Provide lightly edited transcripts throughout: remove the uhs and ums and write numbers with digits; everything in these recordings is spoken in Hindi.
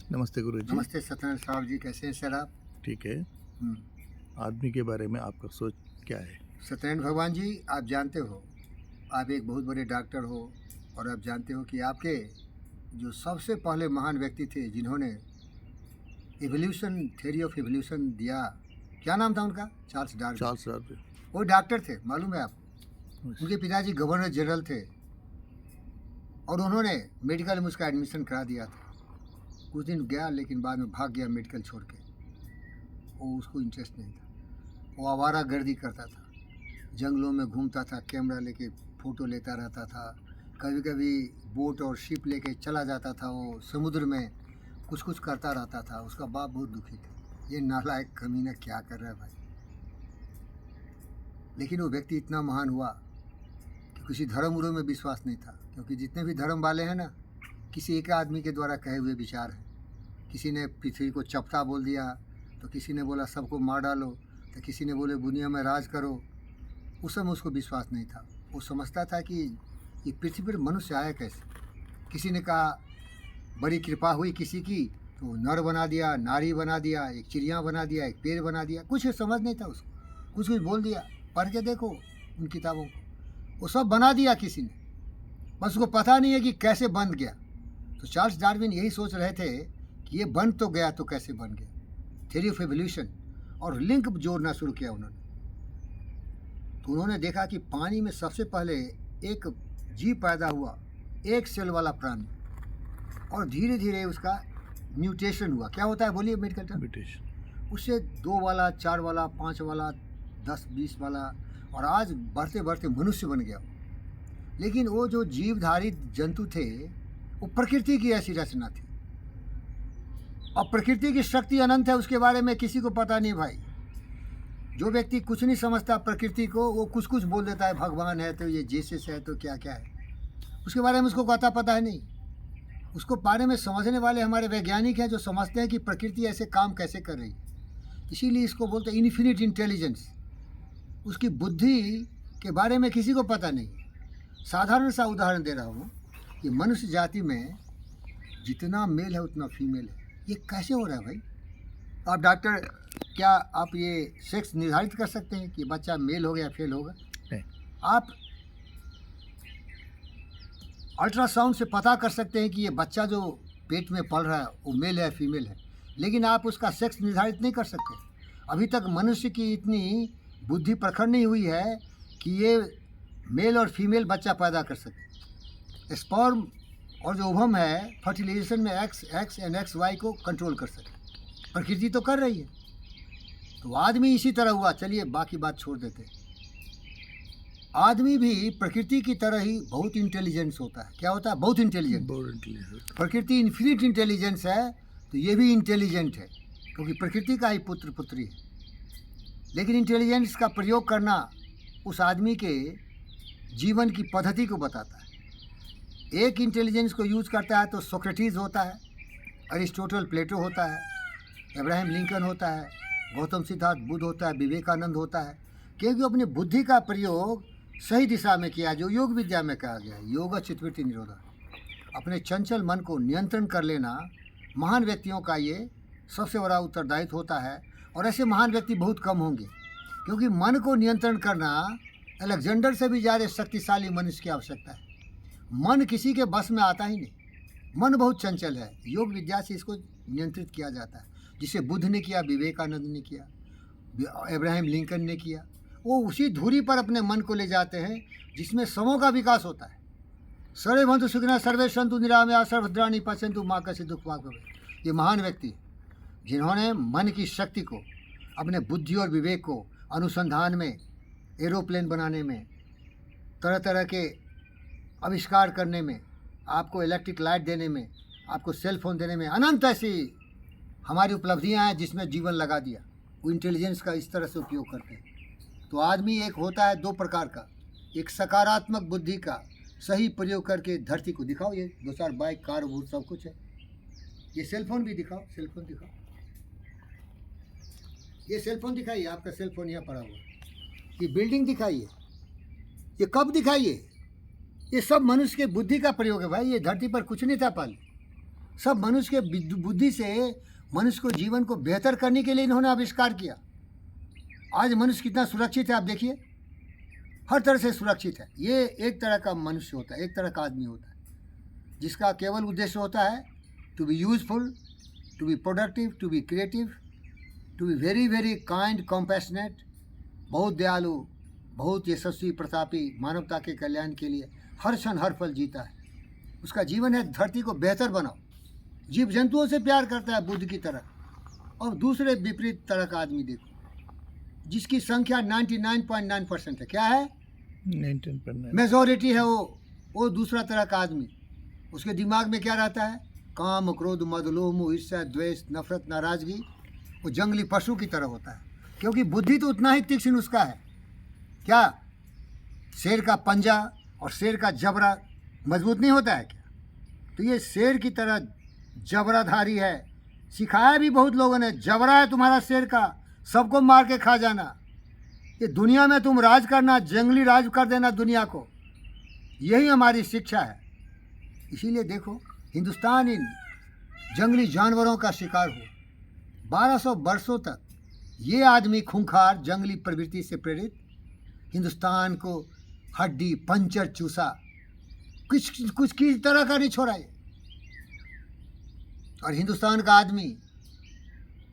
नमस्ते गुरुजी। नमस्ते सत्यनारायण साहब जी, कैसे हैं सर आप? ठीक है। हम्म, आदमी के बारे में आपका सोच क्या है? सत्यनारायण भगवान जी, आप जानते हो, आप एक बहुत बड़े डॉक्टर हो और आप जानते हो कि आपके जो सबसे पहले महान व्यक्ति थे जिन्होंने एवोल्यूशन थ्योरी ऑफ एवोल्यूशन दिया, क्या नाम था उनका? Charles Darwin. Charles Darwin. वो डॉक्टर थे, मालूम है आपको? उनके पिताजी गवर्नर जनरल थे और उन्होंने मेडिकल में उसका एडमिशन करा दिया था। कुछ दिन गया लेकिन बाद में भाग गया मेडिकल छोड़ के। वो उसको इंटरेस्ट नहीं था। वो आवारा गर्दी करता था, जंगलों में घूमता था, कैमरा लेके फ़ोटो लेता रहता था। कभी कभी बोट और शिप लेके चला जाता था, वो समुद्र में कुछ कुछ करता रहता था। उसका बाप बहुत दुखी था, ये नालायक कमीना क्या कर रहा है भाई। लेकिन वो व्यक्ति इतना महान हुआ कि किसी धर्म उर्म में विश्वास नहीं था, क्योंकि जितने भी धर्म वाले हैं ना, किसी एक आदमी के द्वारा कहे हुए विचार हैं। किसी ने पृथ्वी को चपटा बोल दिया, तो किसी ने बोला सबको मार डालो, तो किसी ने बोले दुनिया में राज करो। उस समय उसको विश्वास नहीं था। वो समझता था कि ये पृथ्वी पर मनुष्य आया कैसे। किसी ने कहा बड़ी कृपा हुई किसी की, तो नर बना दिया, नारी बना दिया, एक चिड़िया बना दिया, एक पेड़ बना दिया। कुछ समझ नहीं था उसको, कुछ कुछ बोल दिया। पढ़ के देखो उन किताबों को, वो सब बना दिया किसी ने, बस उसको पता नहीं है कि कैसे बन गया। तो चार्ल्स डार्विन यही सोच रहे थे कि ये बन तो गया तो कैसे बन गया, थ्योरी ऑफ एवोल्यूशन, और लिंक जोड़ना शुरू किया उन्होंने। तो उन्होंने देखा कि पानी में सबसे पहले एक जीव पैदा हुआ, एक सेल वाला प्राणी, और धीरे धीरे उसका म्यूटेशन हुआ। क्या होता है बोलिए मेडिकल टर्म? ब्रिटिश। उससे 2 वाला, 4 वाला, 5 वाला, 10, 20 वाला, और आज बढ़ते बढ़ते मनुष्य बन गया। लेकिन वो जो जीवधारित जंतु थे, वो प्रकृति की ऐसी रचना थी, और प्रकृति की शक्ति अनंत है, उसके बारे में किसी को पता नहीं भाई। जो व्यक्ति कुछ नहीं समझता प्रकृति को, वो कुछ कुछ बोल देता है, भगवान है तो ये जीसस है तो क्या क्या है, उसके बारे में उसको पता है नहीं। उसको बारे में समझने वाले हमारे वैज्ञानिक हैं, जो समझते हैं कि प्रकृति ऐसे काम कैसे कर रही है। इसीलिए इसको बोलते हैं इन्फिनिट इंटेलिजेंस। उसकी बुद्धि के बारे में किसी को पता नहीं है। साधारण सा उदाहरण दे रहा हूँ कि मनुष्य जाति में जितना मेल है उतना फीमेल है। ये कैसे हो रहा है भाई? आप डॉक्टर, क्या आप ये सेक्स निर्धारित कर सकते हैं कि बच्चा मेल हो गया फेल होगा? नहीं। आप अल्ट्रासाउंड से पता कर सकते हैं कि ये बच्चा जो पेट में पल रहा है वो मेल है फीमेल है, लेकिन आप उसका सेक्स निर्धारित नहीं कर सकते। अभी तक मनुष्य की इतनी बुद्धि प्रखर नहीं हुई है कि ये मेल और फीमेल बच्चा पैदा कर सके। स्पर्म और जो ओवम है, फर्टिलाइजेशन में एक्स एंड एक्स वाई को कंट्रोल कर सके। प्रकृति तो कर रही है। तो आदमी इसी तरह हुआ। चलिए बाकी बात छोड़ देते हैं। आदमी भी प्रकृति की तरह ही बहुत इंटेलिजेंस होता है। क्या होता है? बहुत इंटेलिजेंट। प्रकृति इन्फिनिट इंटेलिजेंस है, तो ये भी इंटेलिजेंट है, क्योंकि प्रकृति का ही पुत्र पुत्री है। लेकिन इंटेलिजेंस का प्रयोग करना उस आदमी के जीवन की पद्धति को बताता है। एक इंटेलिजेंस को यूज करता है तो सोक्रेटिस होता है, अरिस्टोटल प्लेटो होता है, अब्राहम लिंकन होता है, गौतम सिद्धार्थ बुद्ध होता है, विवेकानंद होता है, क्योंकि अपनी बुद्धि का प्रयोग सही दिशा में किया, जो योग विद्या में कहा गया है, योग चित्तवृत्ति निरोधा। अपने चंचल मन को नियंत्रण कर लेना महान व्यक्तियों का ये सबसे बड़ा उत्तरदायित्व होता है। और ऐसे महान व्यक्ति बहुत कम होंगे, क्योंकि मन को नियंत्रण करना अलेक्जेंडर से भी ज़्यादा शक्तिशाली मनुष्य की आवश्यकता है। मन किसी के बस में आता ही नहीं, मन बहुत चंचल है। योग विद्या से इसको नियंत्रित किया जाता है, जिसे बुद्ध ने किया, विवेकानंद ने किया, अब्राहम लिंकन ने किया। वो उसी धुरी पर अपने मन को ले जाते हैं जिसमें समों का विकास होता है। सर्वे भवन्तु सुखिनः सर्वे सन्तु निरामयाः सर्वभद्राणि पश्यन्तु मा कश्चित् दुःखभाग् भवेत्। ये महान व्यक्ति जिन्होंने मन की शक्ति को, अपने बुद्धि और विवेक को अनुसंधान में, एरोप्लेन बनाने में, तरह तरह के आविष्कार करने में, आपको इलेक्ट्रिक लाइट देने में, आपको सेल फोन देने में, अनंत ऐसी हमारी उपलब्धियां हैं जिसमें जीवन लगा दिया। वो इंटेलिजेंस का इस तरह से उपयोग करते हैं। तो आदमी एक होता है 2 प्रकार का, एक सकारात्मक बुद्धि का सही प्रयोग करके धरती को दिखाओ। ये 2-4 बाइक, कार, भूत सब कुछ है। ये सेलफोन भी दिखाओ, सेलफोन दिखाओ, ये सेलफोन दिखाइए, आपका सेलफोन यहाँ पड़ा हुआ। ये बिल्डिंग दिखाइए, ये कब दिखाइए, ये सब मनुष्य के बुद्धि का प्रयोग है भाई। ये धरती पर कुछ नहीं था पहले। सब मनुष्य के बुद्धि से मनुष्य को जीवन को बेहतर करने के लिए इन्होंने आविष्कार किया। आज मनुष्य कितना सुरक्षित है आप देखिए, हर तरह से सुरक्षित है। ये एक तरह का मनुष्य होता है, एक तरह का आदमी होता है जिसका केवल उद्देश्य होता है to be useful, to be productive, to be creative, to be very very kind, compassionate, बहुत दयालु, बहुत यशस्वी, प्रतापी, मानवता के कल्याण के लिए हर क्षण हर पल जीता है। उसका जीवन है धरती को बेहतर बनाओ। जीव जंतुओं से प्यार करता है बुद्ध की तरह। और दूसरे विपरीत तरह का आदमी देखो जिसकी संख्या 99.9% है। क्या है? 19.9। मेजॉरिटी है वो दूसरा तरह का आदमी। उसके दिमाग में क्या रहता है? काम, क्रोध, मद, लोभ, मोह, ईर्ष्या, द्वेष, नफरत, नाराजगी। वो जंगली पशु की तरह होता है, क्योंकि बुद्धि तो उतना ही तीक्ष्ण उसका है। क्या शेर का पंजा और शेर का जबड़ा मजबूत नहीं होता है क्या? तो ये शेर की तरह जबराधारी है। सिखाया भी बहुत लोगों ने, जबरा है तुम्हारा शेर का, सबको मार के खा जाना। ये दुनिया में तुम राज करना, जंगली राज कर देना दुनिया को, यही हमारी शिक्षा है। इसीलिए देखो हिंदुस्तान इन जंगली जानवरों का शिकार हुआ। 1200 वर्षों तक ये आदमी खूंखार जंगली प्रवृत्ति से प्रेरित हिंदुस्तान को हड्डी पंचर चूसा, कुछ किसी तरह का नहीं छोड़ा ये। और हिंदुस्तान का आदमी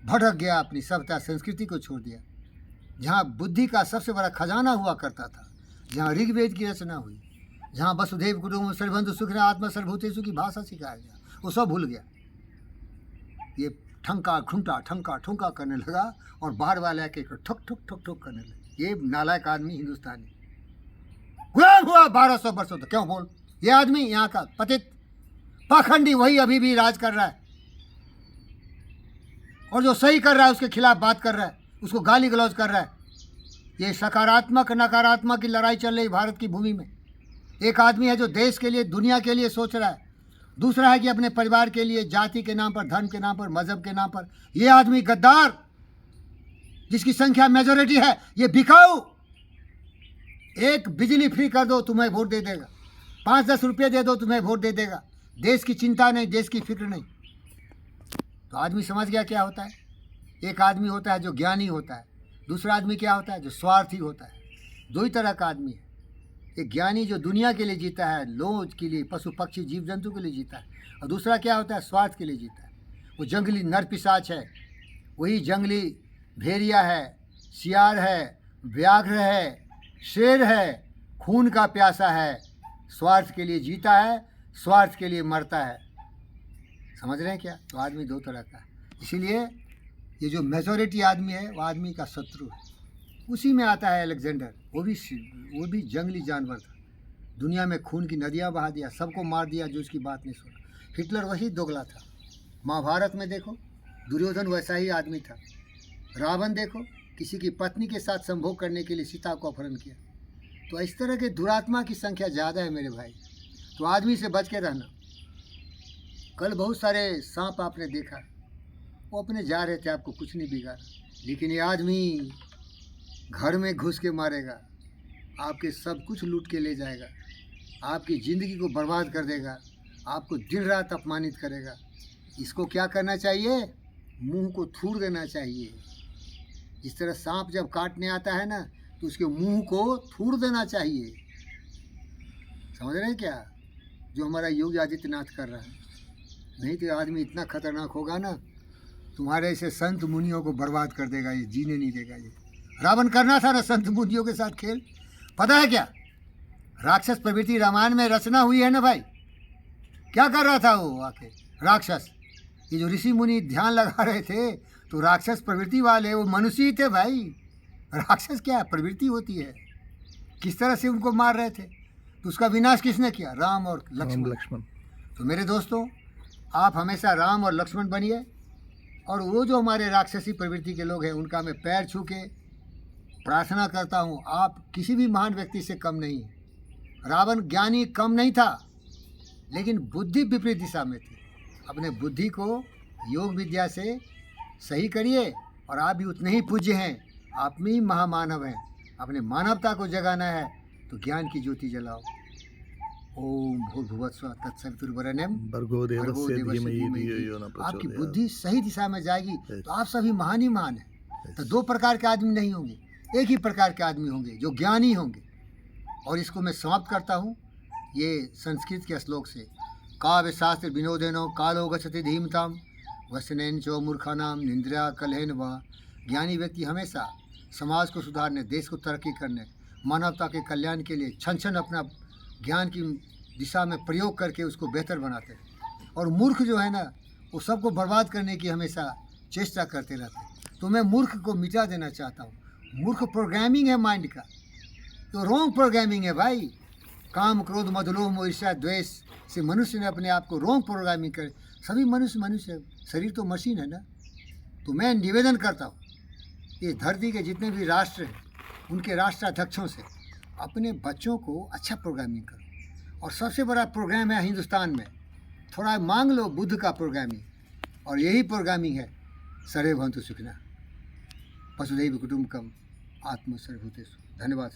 भटक गया, अपनी सभ्यता संस्कृति को छोड़ दिया। जहाँ बुद्धि का सबसे बड़ा खजाना हुआ करता था, जहाँ ऋग्वेद की रचना हुई, जहाँ वसुधैव कुटुंबकम सर्वबंधु सुखिनः आत्मा सर्वभूतेषु की भाषा सिखाया गया, वो सब भूल गया। ये ठंका ठुंका करने लगा और बाहर वाले आके ठुक ठुक ठुक ठुक करने लगे। ये नालायक आदमी हिंदुस्तानी गुलाम हुआ 1200 वर्षों तक। क्यों बोल? ये आदमी यहाँ का पतित पाखंडी वही अभी भी राज कर रहा है, और जो सही कर रहा है उसके खिलाफ बात कर रहा है, उसको गाली गलौज कर रहा है। ये सकारात्मक नकारात्मक की लड़ाई चल रही भारत की भूमि में। एक आदमी है जो देश के लिए, दुनिया के लिए सोच रहा है, दूसरा है कि अपने परिवार के लिए, जाति के नाम पर, धर्म के नाम पर, मजहब के नाम पर। ये आदमी गद्दार, जिसकी संख्या मेजोरिटी है, ये बिकाऊ। एक बिजली फ्री कर दो तुम्हें वोट दे देगा, 5-10 रुपये दे दो तुम्हें वोट दे देगा। देश की चिंता नहीं, देश की फिक्र नहीं। तो आदमी समझ गया क्या होता है। एक आदमी होता है जो ज्ञानी होता है, दूसरा आदमी क्या होता है? जो स्वार्थी होता है। दो ही तरह का आदमी है। एक ज्ञानी जो दुनिया के लिए जीता है, लोग के लिए, पशु पक्षी जीव जंतु के लिए जीता है, और दूसरा क्या होता है? स्वार्थ के लिए जीता है। वो जंगली नरपिशाच है, वही जंगली भेड़िया है, सियार है, व्याघ्र है, शेर है, खून का प्यासा है, स्वार्थ के लिए जीता है, स्वार्थ के लिए मरता है। समझ रहे हैं क्या? तो आदमी दो तरह का है। इसीलिए ये जो मेजॉरिटी आदमी है वो आदमी का शत्रु है। उसी में आता है अलेक्जेंडर, वो भी जंगली जानवर था। दुनिया में खून की नदियाँ बहा दिया, सबको मार दिया जो उसकी बात नहीं सुना। हिटलर वही दोगला था। महाभारत में देखो दुर्योधन वैसा ही आदमी था। रावण देखो किसी की पत्नी के साथ संभोग करने के लिए सीता को अपहरण किया। तो इस तरह के दुरात्मा की संख्या ज़्यादा है मेरे भाई। तो आदमी से बच के रहना। कल बहुत सारे सांप आपने देखा, वो अपने जा रहे थे, आपको कुछ नहीं बिगाड़ा, लेकिन ये आदमी घर में घुस के मारेगा, आपके सब कुछ लूट के ले जाएगा, आपकी ज़िंदगी को बर्बाद कर देगा, आपको दिन रात अपमानित करेगा। इसको क्या करना चाहिए? मुंह को थूर देना चाहिए। इस तरह सांप जब काटने आता है ना, तो उसके मुंह को थूर देना चाहिए। समझ रहे हैं क्या? जो हमारा योगी आदित्यनाथ कर रहा है। नहीं तो आदमी इतना खतरनाक होगा ना, तुम्हारे ऐसे संत मुनियों को बर्बाद कर देगा, ये जीने नहीं देगा। ये रावण करना था ना संत मुनियों के साथ खेल। पता है क्या? राक्षस प्रवृत्ति रामायण में रचना हुई है ना भाई। क्या कर रहा था वो आके राक्षस? ये जो ऋषि मुनि ध्यान लगा रहे थे, तो राक्षस प्रवृत्ति वाले वो मनुष्य ही थे भाई। राक्षस क्या प्रवृत्ति होती है? किस तरह से उनको मार रहे थे? तो उसका विनाश किसने किया? राम और लक्ष्मण। तो मेरे दोस्तों, आप हमेशा राम और लक्ष्मण बनिए। और वो जो हमारे राक्षसी प्रवृत्ति के लोग हैं, उनका मैं पैर छू के प्रार्थना करता हूँ, आप किसी भी महान व्यक्ति से कम नहीं हैं। रावण ज्ञानी कम नहीं था, लेकिन बुद्धि विपरीत दिशा में थी। अपने बुद्धि को योग विद्या से सही करिए, और आप भी उतने ही पूज्य हैं। आप भी महामानव हैं। अपने मानवता को जगाना है तो ज्ञान की ज्योति जलाओ। ओम भूर्भुवस्सुवः तत्सवितुर्वरेण्यम भर्गो भर्गो देवस्य देवस्य धीमहि धीमहि धियो यो न आपकी प्रचोदयात्। बुद्धि सही दिशा में जाएगी तो आप सभी महान ही महान हैं। तो दो प्रकार के आदमी नहीं होंगे, एक ही प्रकार के आदमी होंगे जो ज्ञानी होंगे। और इसको मैं समाप्त करता हूँ ये संस्कृत के श्लोक से। काव्य शास्त्र विनोदेनो कालो गच्छति धीमताम वसनेन चो मूर्खानाम निंद्रिया कलहेन व। ज्ञानी व्यक्ति हमेशा समाज को सुधारने, देश को तरक्की करने, मानवता के कल्याण के लिए क्षण क्षण अपना ज्ञान की दिशा में प्रयोग करके उसको बेहतर बनाते हैं। और मूर्ख जो है ना, वो सबको बर्बाद करने की हमेशा चेष्टा करते रहते हैं। तो मैं मूर्ख को मिटा देना चाहता हूँ। मूर्ख प्रोग्रामिंग है माइंड का, तो रॉन्ग प्रोग्रामिंग है भाई। काम क्रोध मद लोभ मोह ईर्ष्या द्वेष से मनुष्य ने अपने आप को रॉन्ग प्रोग्रामिंग कर। सभी मनुष्य है, शरीर तो मशीन है ना। तो मैं निवेदन करता हूँ ये धरती के जितने भी राष्ट्र हैं उनके राष्ट्राध्यक्षों से अपने बच्चों को अच्छा प्रोग्रामिंग करो। और सबसे बड़ा प्रोग्राम है हिंदुस्तान में, थोड़ा मांग लो बुद्ध का प्रोग्रामिंग, और यही प्रोग्रामिंग है सर्वे भवन्तु सुखिनः वसुधैव कुटुम्बकम् आत्मा सर्वभूतेषु। धन्यवाद।